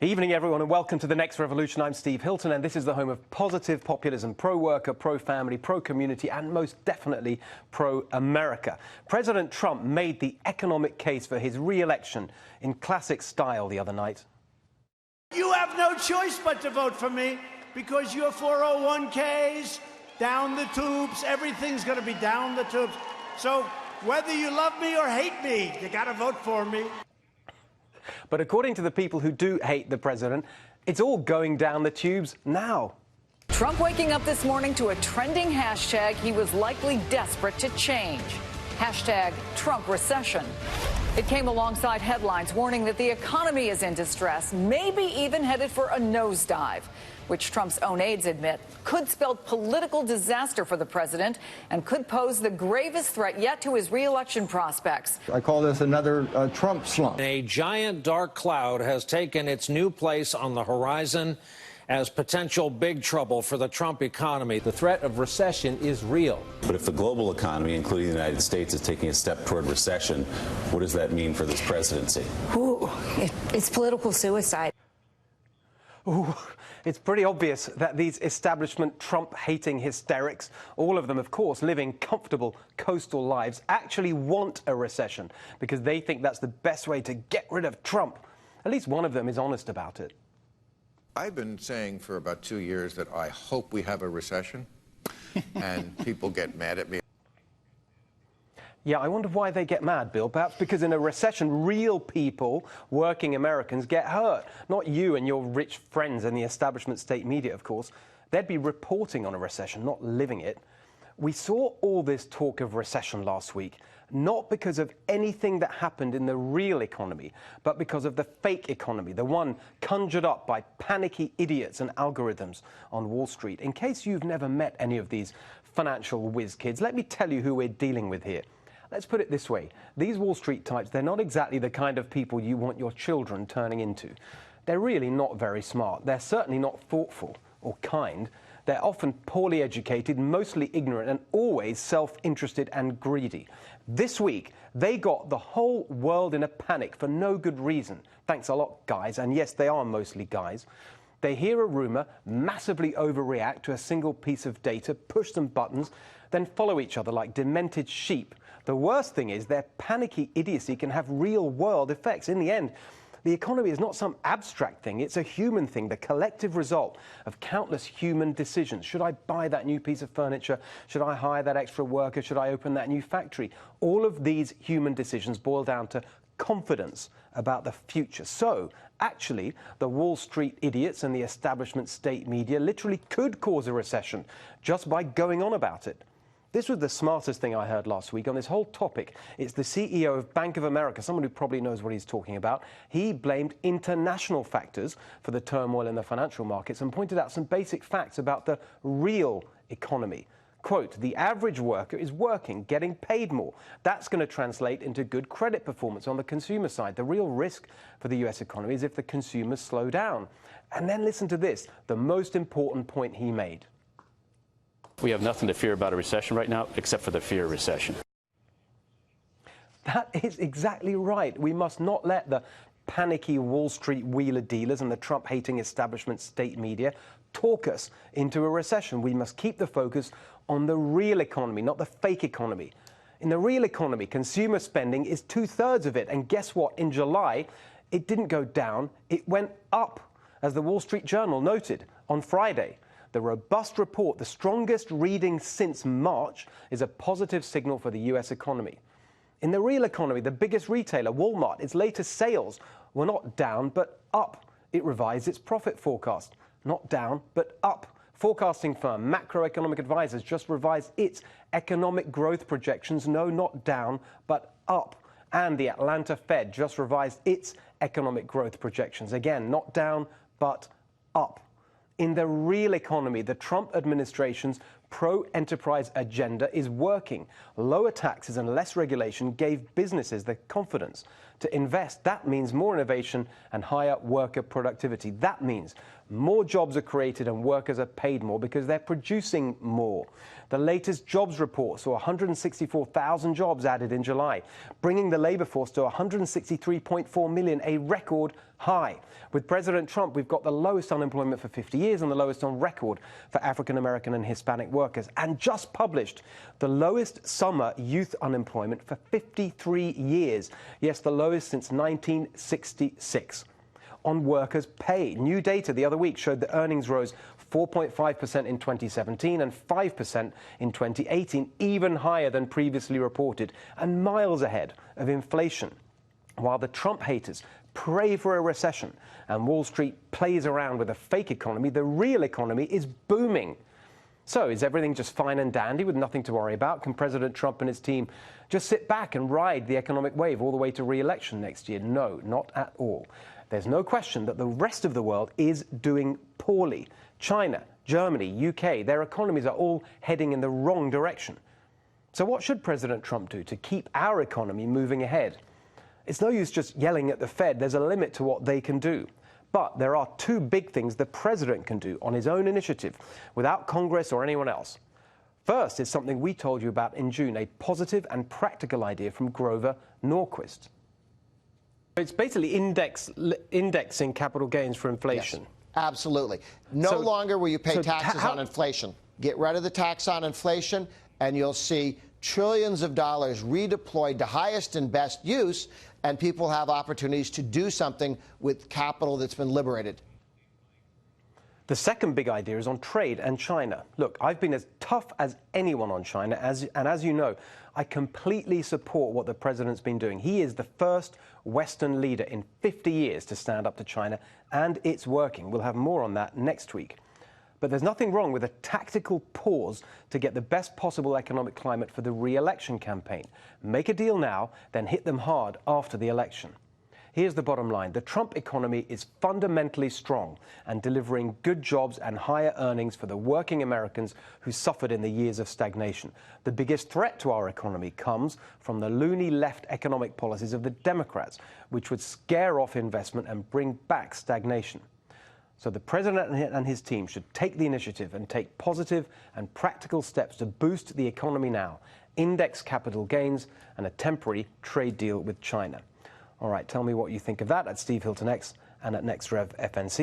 Evening, everyone, and welcome to The Next Revolution. I'm Steve Hilton, and this is the home of positive populism, pro-worker, pro-family, pro-community, and most definitely pro-America. President Trump made the economic case for his re-election in classic style the other night. You have no choice but to vote for me because your 401ks, down the tubes, everything's going to be down the tubes. So whether you love me or hate me, you got to vote for me. But according to the people who do hate the president, it's all going down the tubes now. Trump waking up this morning to a trending hashtag he was likely desperate to change. Hashtag Trump recession. It came alongside headlines warning that the economy is in distress, maybe even headed for a nosedive, which Trump's own aides admit could spell political disaster for the president and could pose the gravest threat yet to his re-election prospects. I call this another Trump slump. A giant dark cloud has taken its new place on the horizon as potential big trouble for the Trump economy. The threat of recession is real. But if the global economy, including the United States, is taking a step toward recession, what does that mean for this presidency? Ooh, it's political suicide. Ooh, it's pretty obvious that these establishment Trump-hating hysterics, all of them, of course, living comfortable coastal lives, actually want a recession because they think that's the best way to get rid of Trump. At least one of them is honest about it. I've been saying for about 2 years that I hope we have a recession, and people get mad at me. Yeah, I wonder why they get mad, Bill. Perhaps because in a recession, real people, working Americans, get hurt. Not you and your rich friends in the establishment state media, of course. They'd be reporting on a recession, not living it. We saw all this talk of recession last week, not because of anything that happened in the real economy, but because of the fake economy, the one conjured up by panicky idiots and algorithms on Wall Street. In case you've never met any of these financial whiz kids, let me tell you who we're dealing with here. Let's put it this way. These Wall Street types, they're not exactly the kind of people you want your children turning into. They're really not very smart. They're certainly not thoughtful or kind. They're often poorly educated, mostly ignorant, and always self-interested and greedy. This week, they got the whole world in a panic for no good reason. Thanks a lot, guys. And yes, they are mostly guys. They hear a rumor, massively overreact to a single piece of data, push some buttons, then follow each other like demented sheep. The worst thing is their panicky idiocy can have real-world effects. In the end, the economy is not some abstract thing. It's a human thing, the collective result of countless human decisions. Should I buy that new piece of furniture? Should I hire that extra worker? Should I open that new factory? All of these human decisions boil down to confidence about the future. So, actually, the Wall Street idiots and the establishment state media literally could cause a recession just by going on about it. This was the smartest thing I heard last week on this whole topic. It's the CEO of Bank of America, someone who probably knows what he's talking about. He blamed international factors for the turmoil in the financial markets and pointed out some basic facts about the real economy. Quote, the average worker is working, getting paid more. That's going to translate into good credit performance on the consumer side. The real risk for the US economy is if the consumers slow down. And then listen to this, the most important point he made. We have nothing to fear about a recession right now, except for the fear of recession. That is exactly right. We must not let the panicky Wall Street wheeler dealers and the Trump-hating establishment state media talk us into a recession. We must keep the focus on the real economy, not the fake economy. In the real economy, consumer spending is 2/3 of it. And guess what? In July, it didn't go down, it went up, as the Wall Street Journal noted on Friday. The robust report, the strongest reading since March, is a positive signal for the US economy. In the real economy, the biggest retailer, Walmart, its latest sales were not down, but up. It revised its profit forecast. Not down, but up. Forecasting firm Macroeconomic Advisors just revised its economic growth projections. No, not down, but up. And the Atlanta Fed just revised its economic growth projections. Again, not down, but up. In the real economy, the Trump administration's pro-enterprise agenda is working. Lower taxes and less regulation gave businesses the confidence to invest. That means more innovation and higher worker productivity. That means more jobs are created and workers are paid more because they're producing more. The latest jobs report saw 164,000 jobs added in July, bringing the labor force to 163.4 million, a record high. With President Trump, we've got the lowest unemployment for 50 years and the lowest on record for African American and Hispanic workers, and just published the lowest summer youth unemployment for 53 years. Yes, the lowest since 1966. On workers' pay, new data the other week showed that earnings rose 4.5% in 2017 and 5% in 2018, even higher than previously reported and miles ahead of inflation. While the Trump haters pray for a recession and Wall Street plays around with a fake economy, the real economy is booming. So is everything just fine and dandy with nothing to worry about? Can President Trump and his team just sit back and ride the economic wave all the way to re-election next year? No, not at all. There's no question that the rest of the world is doing poorly. China, Germany, UK, their economies are all heading in the wrong direction. So what should President Trump do to keep our economy moving ahead? It's no use just yelling at the Fed. There's a limit to what they can do. But there are two big things the president can do on his own initiative without Congress or anyone else. First is something we told you about in June, a positive and practical idea from Grover Norquist. It's basically indexing capital gains for inflation. Yes, absolutely. No longer will you pay taxes on inflation. Get rid of the tax on inflation, and you'll see trillions of dollars redeployed to highest and best use, and people have opportunities to do something with capital that's been liberated. The second big idea is on trade and China. Look, I've been as tough as anyone on China, and as you know, I completely support what the president's been doing. He is the first Western leader in 50 years to stand up to China, and it's working. We'll have more on that next week. But there's nothing wrong with a tactical pause to get the best possible economic climate for the re-election campaign. Make a deal now, then hit them hard after the election. Here's the bottom line. The Trump economy is fundamentally strong and delivering good jobs and higher earnings for the working Americans who suffered in the years of stagnation. The biggest threat to our economy comes from the loony left economic policies of the Democrats, which would scare off investment and bring back stagnation. So the president and his team should take the initiative and take positive and practical steps to boost the economy now, index capital gains, and a temporary trade deal with China. All right, tell me what you think of that at Steve Hilton X and at NextRev FNC.